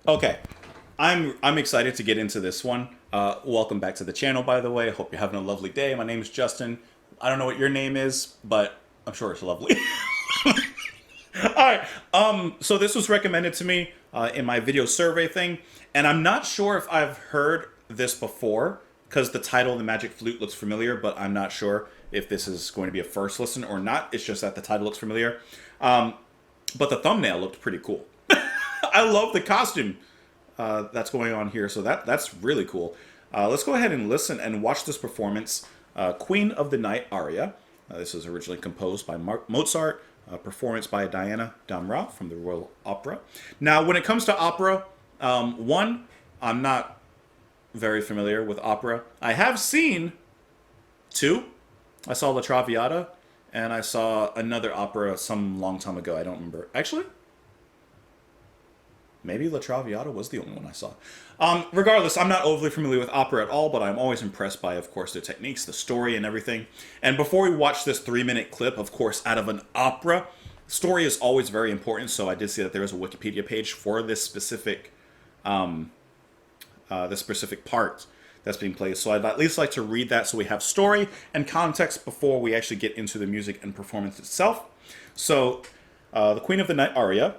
Okay, I'm excited to get into this one. Welcome back to the channel, by the way. I hope you're having a lovely day. My name is Justin. I don't know what your name is, but I'm sure it's lovely. All right. So this was recommended to me in my video survey thing, and I'm not sure if I've heard this before because the title of the Magic Flute looks familiar, but I'm not sure if this is going to be a first listen or not. It's just that the title looks familiar. But the thumbnail looked pretty cool. I love the costume that's going on here, so that's really cool. Let's go ahead and listen and watch this performance. Queen of the Night Aria. This was originally composed by Mozart, performance by Diana Damrau from the Royal Opera. Now, when it comes to opera, one, I'm not very familiar with opera. I have seen two. I saw La Traviata, and I saw another opera some long time ago. I don't remember. Actually, maybe La Traviata was the only one I saw. Regardless, I'm not overly familiar with opera at all, but I'm always impressed by, of course, the techniques, the story, and everything. And before we watch this 3-minute clip, of course, out of an opera, story is always very important, so I did see that there is a Wikipedia page for this specific part that's being played. So I'd at least like to read that so we have story and context before we actually get into the music and performance itself. So, the Queen of the Night Aria,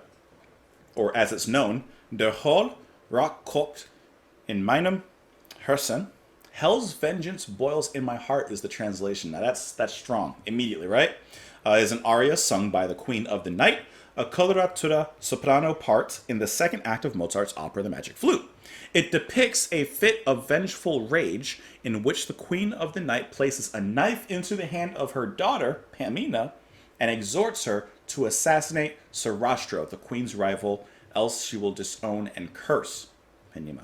or as it's known, Der Hol Rock kocht in meinem Herzen. Hell's vengeance boils in my heart is the translation. Now that's strong immediately, right? Is an aria sung by the Queen of the Night, a coloratura soprano part in the second act of Mozart's opera The Magic Flute. It depicts a fit of vengeful rage in which the Queen of the Night places a knife into the hand of her daughter, Pamina, and exhorts her to assassinate Sarastro, the queen's rival, else she will disown and curse Penima.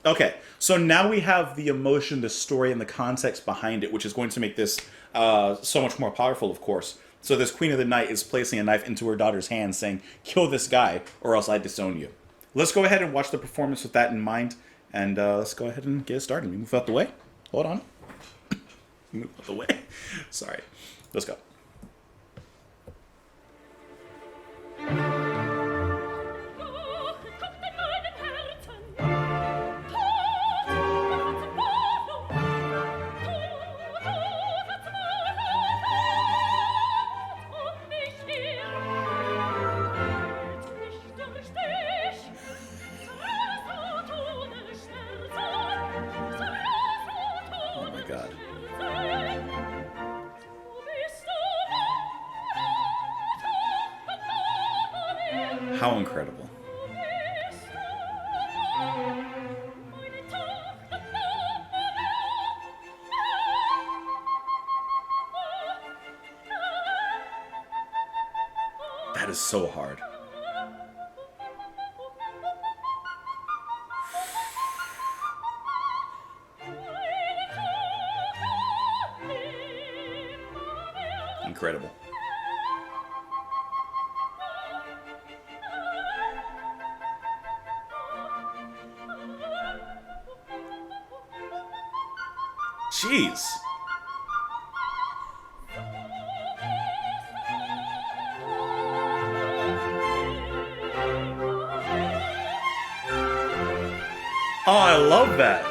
Okay, so now we have the emotion, the story, and the context behind it, which is going to make this so much more powerful, of course. So this Queen of the Night is placing a knife into her daughter's hand, saying, kill this guy, or else I disown you. Let's go ahead and watch the performance with that in mind, and let's go ahead and get started. We move out the way. Hold on. Move out the way. Sorry. Let's go. God. How incredible. That is so hard. Incredible. Jeez. Oh, I love that.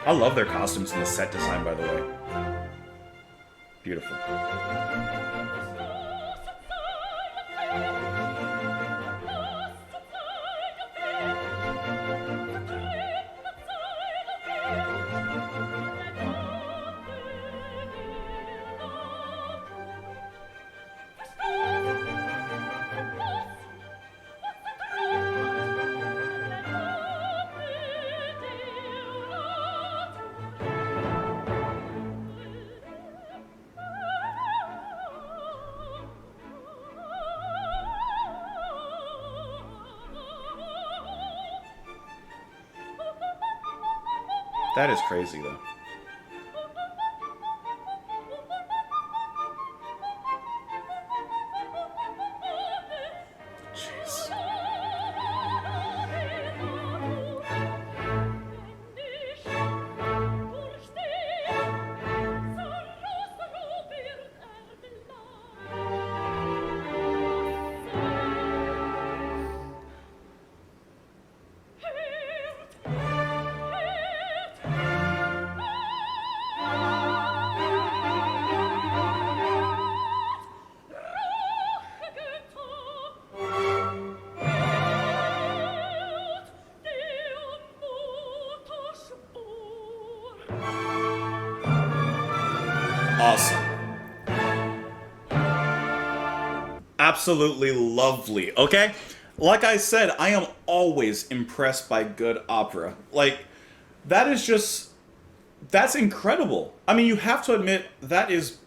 I love their costumes and the set design, by the way. Beautiful. That is crazy, though. Jeez. absolutely lovely, okay? Like I said, I am always impressed by good opera. Like, that is just, that's incredible. I mean, you have to admit, that is,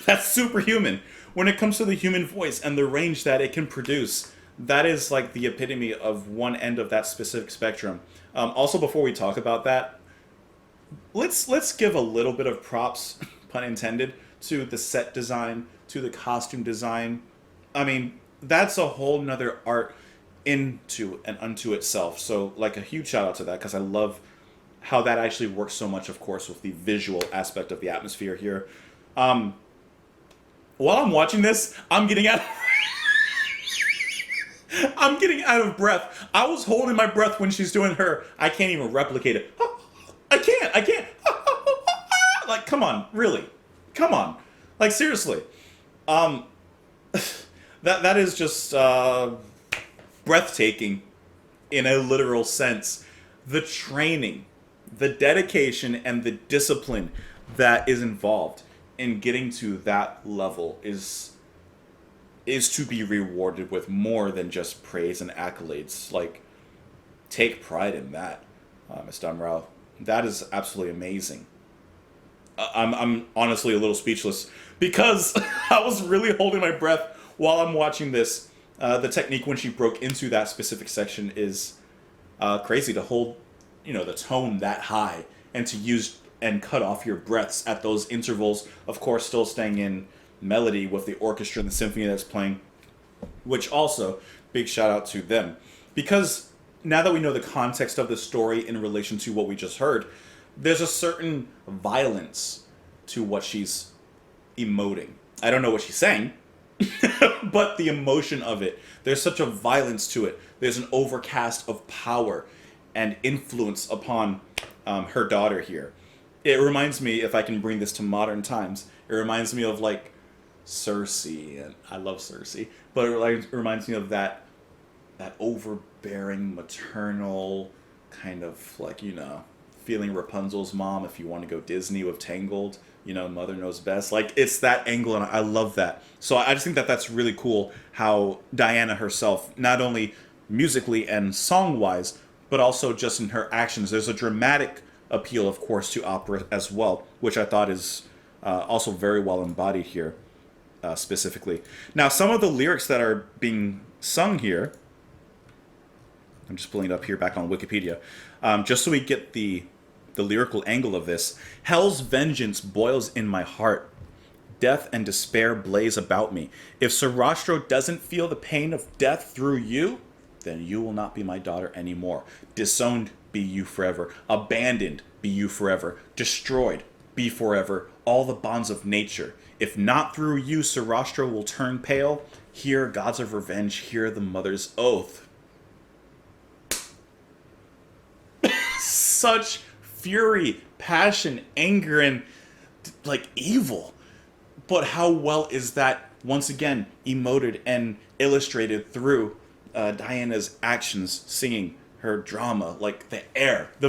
that's superhuman. When it comes to the human voice and the range that it can produce, that is like the epitome of one end of that specific spectrum. Also, before we talk about that, let's give a little bit of props, pun intended, to the set design, to the costume design. I mean, that's a whole nother art into and unto itself. So, like, a huge shout out to that because I love how that actually works so much, of course, with the visual aspect of the atmosphere here. While I'm watching this, I'm getting out. I'm getting out of breath. I was holding my breath when she's doing her. I can't even replicate it. I can't. I can't. Like, come on, really, come on, like seriously. That is just breathtaking, in a literal sense. The training, the dedication, and the discipline that is involved in getting to that level is to be rewarded with more than just praise and accolades. Like, take pride in that, Miss Damrau. That is absolutely amazing. I'm honestly a little speechless because I was really holding my breath while I'm watching this. The technique when she broke into that specific section is crazy, to hold, the tone that high and to use and cut off your breaths at those intervals. Of course, still staying in melody with the orchestra and the symphony that's playing, which also, big shout out to them. Because now that we know the context of the story in relation to what we just heard, there's a certain violence to what she's emoting. I don't know what she's saying, but the emotion of it, there's such a violence to it. There's an overcast of power and influence upon her daughter here. It reminds me, if I can bring this to modern times, it reminds me of like Cersei, and I love Cersei, but it reminds me of that overbearing maternal kind of like, feeling Rapunzel's mom, if you want to go Disney with Tangled, mother knows best. Like, it's that angle, and I love that. So I just think that that's really cool how Diana herself, not only musically and song-wise, but also just in her actions, there's a dramatic appeal, of course, to opera as well, which I thought is also very well embodied here, specifically. Now, some of the lyrics that are being sung here, I'm just pulling it up here back on Wikipedia, just so we get the lyrical angle of this. Hell's vengeance boils in my heart. Death and despair blaze about me. If Sarastro doesn't feel the pain of death through you, then you will not be my daughter anymore. Disowned be you forever. Abandoned be you forever. Destroyed be forever. All the bonds of nature. If not through you, Sarastro will turn pale. Hear gods of revenge, hear the mother's oath. Such fury, passion, anger, and like evil. But how well is that once again emoted and illustrated through Diana's actions, singing her drama, like the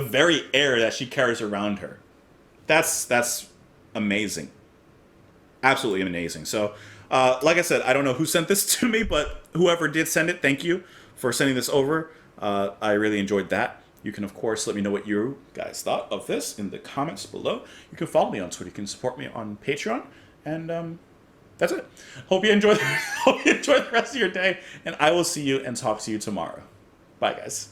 very air that she carries around her. That's amazing, absolutely amazing. So, like I said, I don't know who sent this to me, but whoever did send it, thank you for sending this over. I really enjoyed that. You can, of course, let me know what you guys thought of this in the comments below. You can follow me on Twitter. You can support me on Patreon. And that's it. Hope you enjoy the rest of your day. And I will see you and talk to you tomorrow. Bye, guys.